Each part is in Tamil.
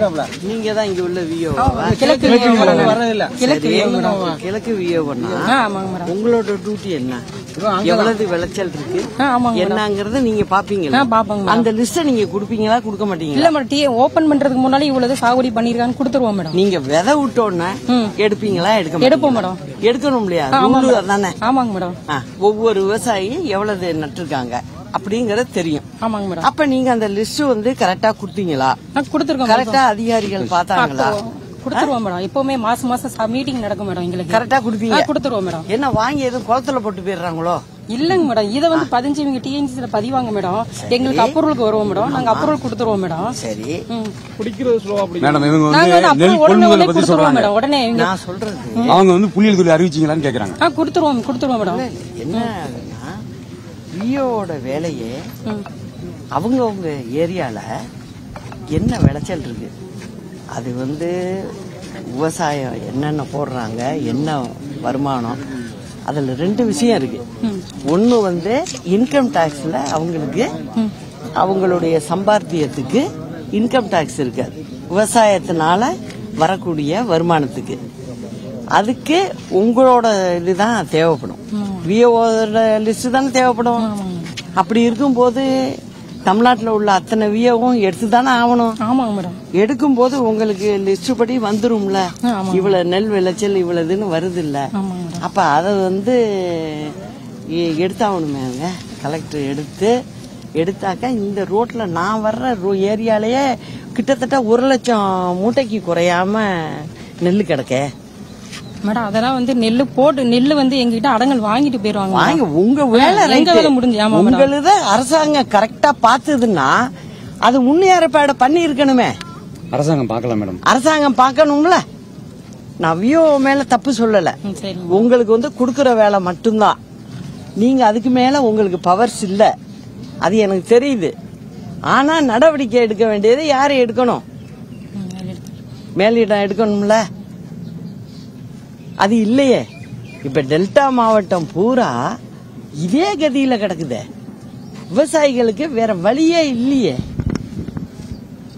ஓட்டுறாப்ல. நீங்க தான் இங்க உள்ள விஓ கிழக்கு வர்றதில்ல. கிழக்கு விஓ பண்ணா உங்களோட டியூட்டி என்ன? எவ்வளவு விளைச்சல் இருக்கு என்னங்கறத நீங்க பாப்பீங்களா? அந்த லிஸ்ட நீங்க குடுப்பீங்களா குடுக்க மாட்டீங்களா? இல்ல மேடம், டீ ஓபன் பண்றதுக்கு முன்னாடி இவ்வளவு சாகுபடி பண்ணிருக்கான்னு கொடுத்துருவோம் மேடம். நீங்க விதை விட்டோன்னு எடுப்பீங்களா? எடுப்போம் மேடம். எடுக்கணும் இல்லையா? தானே? ஆமாங்க மேடம். ஒவ்வொரு விவசாயி எவ்வளவு நட்டுருக்காங்க அப்படிங்கறது தெரியும். ஆமாங்க மேடம். அப்ப நீங்க அந்த லிஸ்ட் வந்து கரெக்டா குடுத்தீங்களா? கொடுத்துருக்கோம். கரெக்டா அதிகாரிகள் பார்த்தாங்களா? கொடுத்துருவோம் மேடம். எப்பவுமே மாசம் மீட்டிங் நடக்கும் மேடம். எங்களுக்கு கரெக்டா குடுப்பீங்க? கொடுத்துருவோம் மேடம். என்ன வாங்கி எதுவும் குளத்துல போட்டு போயிடுறாங்களோ? இல்லங்க மேடம், இதை வந்து 15 இவங்க டிஎன்சில பதிவாங்க மேடம். எங்களுக்கு அப்ரூவலுக்கு வருவோம் மேடம். நாங்க அப்ரூவல் கொடுத்துருவோம் மேடம். சரி, குடிக்கிறது ஸ்லோவா அப்படி மேடம். இவங்க வந்து நெல் கொள்முதல் பத்தி சொல்றாங்க மேடம். உடனே நான் சொல்றது அவங்க வந்து புள்ளியல் தொழில் அறிவிச்சீங்களான்னு கேக்குறாங்க. கொடுத்துருவோம் மேடம். என்ன விஓட வேலையே அவங்க ஏரியால என்ன விளைச்சல் இருக்கு, அது வந்து விவசாயம் என்னென்ன போடுறாங்க, என்ன வருமானம், அதுல 2 விஷயம் இருக்கு. ஒன்னு வந்து இன்கம் டாக்ஸ்ல அவங்களுக்கு அவங்களுடைய சம்பாத்தியத்துக்கு இன்கம் டாக்ஸ் இருக்காது, விவசாயத்தினால வரக்கூடிய வருமானத்துக்கு. அதுக்கு உங்களோட இதுதான் தேவைப்படும், விஓட லிஸ்ட் தானே தேவைப்படும். அப்படி இருக்கும்போது தமிழ்நாட்டில் உள்ள அத்தனை விஓவும் எடுத்துதானே ஆகணும். ஆமாங்க மேடம். எடுக்கும் போது உங்களுக்கு லிஸ்ட் படி வந்துரும்ல, இவ்வளவு நெல் விளைச்சல் இவ்வளவுன்னு வருது இல்ல. அப்ப அதை வந்து எடுத்தாகணுமே. கலெக்டர் எடுத்தாக்க இந்த ரோட்ல நான் வர்ற ஏரியாலேயே கிட்டத்தட்ட 1 லட்சம் மூட்டைக்கு குறையாம நெல் கிடக்க மேடம். அதெல்லாம் வந்து நெல்லு வந்து எங்ககிட்ட அடங்கல் வாங்கிட்டு போயிருவாங்க. வாங்க, உங்க வேலை முடிஞ்சு. உங்களது அரசாங்கம் கரெக்டா பார்த்ததுன்னா அது முன்னேற்பாடு பண்ணி இருக்கணுமே. அரசாங்கம் பார்க்கலாம் மேடம். அரசாங்கம் பார்க்கணும்ல. நான் விஓ மேல தப்பு சொல்லல. உங்களுக்கு வந்து குடுக்கற வேலை மட்டும்தான். நீங்க அதுக்கு மேல உங்களுக்கு பவர்ஸ் இல்ல, அது எனக்கு தெரியுது. ஆனா நடவடிக்கை எடுக்க வேண்டியது யாரு எடுக்கணும்? மேலிடம் எடுக்கணும்ல. அது இல்லையே. இப்ப டெல்டா மாவட்டம் பூரா இதே கதியில கிடக்குது. விவசாயிகளுக்கு வேற வழியே இல்லையே.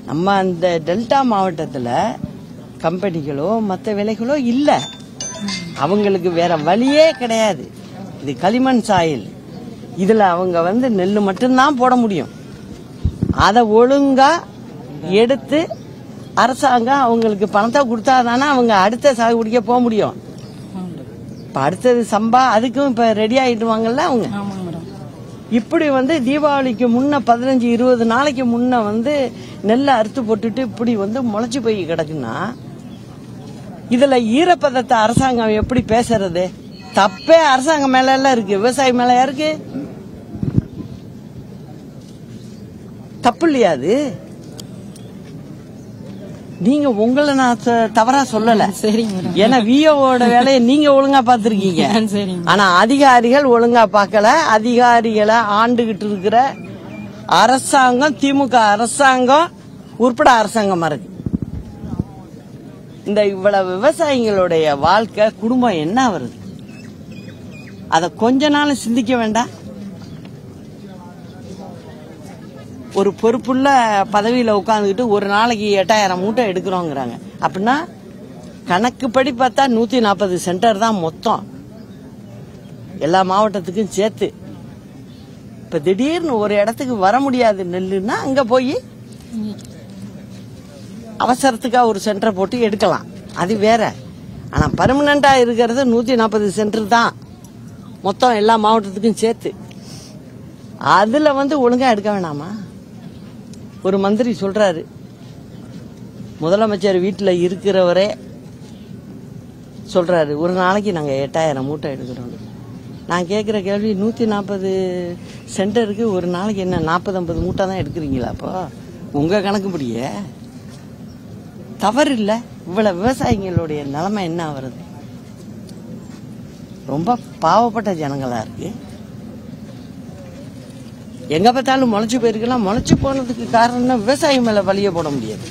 நம்ம அந்த டெல்டா மாவட்டத்துல கம்பெனிகளோ மற்ற விலைகளோ இல்ல, அவங்களுக்கு வேற வழியே கிடையாது. இது களிமண் சாயில், இதுல அவங்க வந்து நெல் மட்டும்தான் போட முடியும். அதை ஒழுங்கா எடுத்து அரசாங்கம் அவங்களுக்கு பணத்தை கொடுத்தாதானே அவங்க அடுத்த சாகுபடிக்க போக முடியும். இப்ப அடுத்தது சம்பா, அதுக்கும் இப்ப ரெடி ஆயிடுவாங்கல்ல அவங்க. இப்படி வந்து தீபாவளிக்கு முன்ன 15-20 நாளைக்கு முன்ன வந்து நெல்லை அறுத்து போட்டுட்டு இப்படி வந்து முளைச்சு போய் கிடக்குன்னா இதுல ஈரப்பதத்தை அரசாங்கம் எப்படி பேசுறது? தப்பே அரசாங்கம் மேல எல்லாம் இருக்கு, விவசாயி மேல இருக்கு. தப்பு இல்லையா அது? நீங்க உங்களை நான் தவறா சொல்லல. ஏன்னா விஓட வேலையை நீங்க ஒழுங்கா பாத்திருக்கீங்க. ஆனா அதிகாரிகள் ஒழுங்கா பார்க்கல. அதிகாரிகளை ஆண்டுகிட்டு இருக்கிற அரசாங்கம், திமுக அரசாங்கம் உட்பட அரசாங்கமா இருக்கு. இந்த இவ்வளவு விவசாயிகளுடைய வாழ்க்கை, குடும்பம் என்ன வருது? அத கொஞ்ச நாள் சிந்திக்க வேண்டாம். ஒரு பொறுப்புள்ள பதவியில உட்காந்துக்கிட்டு ஒரு நாளைக்கு 8000 மூட்டை எடுக்கிறோங்கிறாங்க. அப்படின்னா கணக்குப்படி பார்த்தா 140 சென்டர் தான் மொத்தம், எல்லா மாவட்டத்துக்கும் சேர்த்து. இப்ப திடீர்னு ஒரு இடத்துக்கு வர முடியாது நெல்லுன்னா அங்க போய் அவசரத்துக்கா ஒரு சென்டர் போட்டு எடுக்கலாம், அது வேற. ஆனா பர்மனண்டா இருக்கிறது 140 சென்டர் தான் மொத்தம் எல்லா மாவட்டத்துக்கும் சேர்த்து. அதுல வந்து ஒழுங்கா எடுக்க வேணாமா? ஒரு மந்திரி சொல்றாரு, முதலமைச்சர் வீட்டுல இருக்கிறவரே சொல்றாரு, ஒரு நாளைக்கு நாங்க 8000 மூட்டை எடுக்கிறோம். நான் கேட்கிற கேள்வி, 140 சென்டருக்கு ஒரு நாளைக்கு என்ன 40-50 மூட்டை தான் எடுக்கிறீங்களா? அப்போ உங்க கணக்குப்படியே தவறு இல்ல. இவ்வளவு விவசாயிகளுடைய நிலைமை என்ன வருது? ரொம்ப பாவப்பட்ட ஜனங்களா இருக்கு. எங்க பார்த்தாலும் முளைச்சு போயிருக்கலாம். முளைச்சு போனதுக்கு காரணம் விவசாயி மேல வழிய போட முடியாது.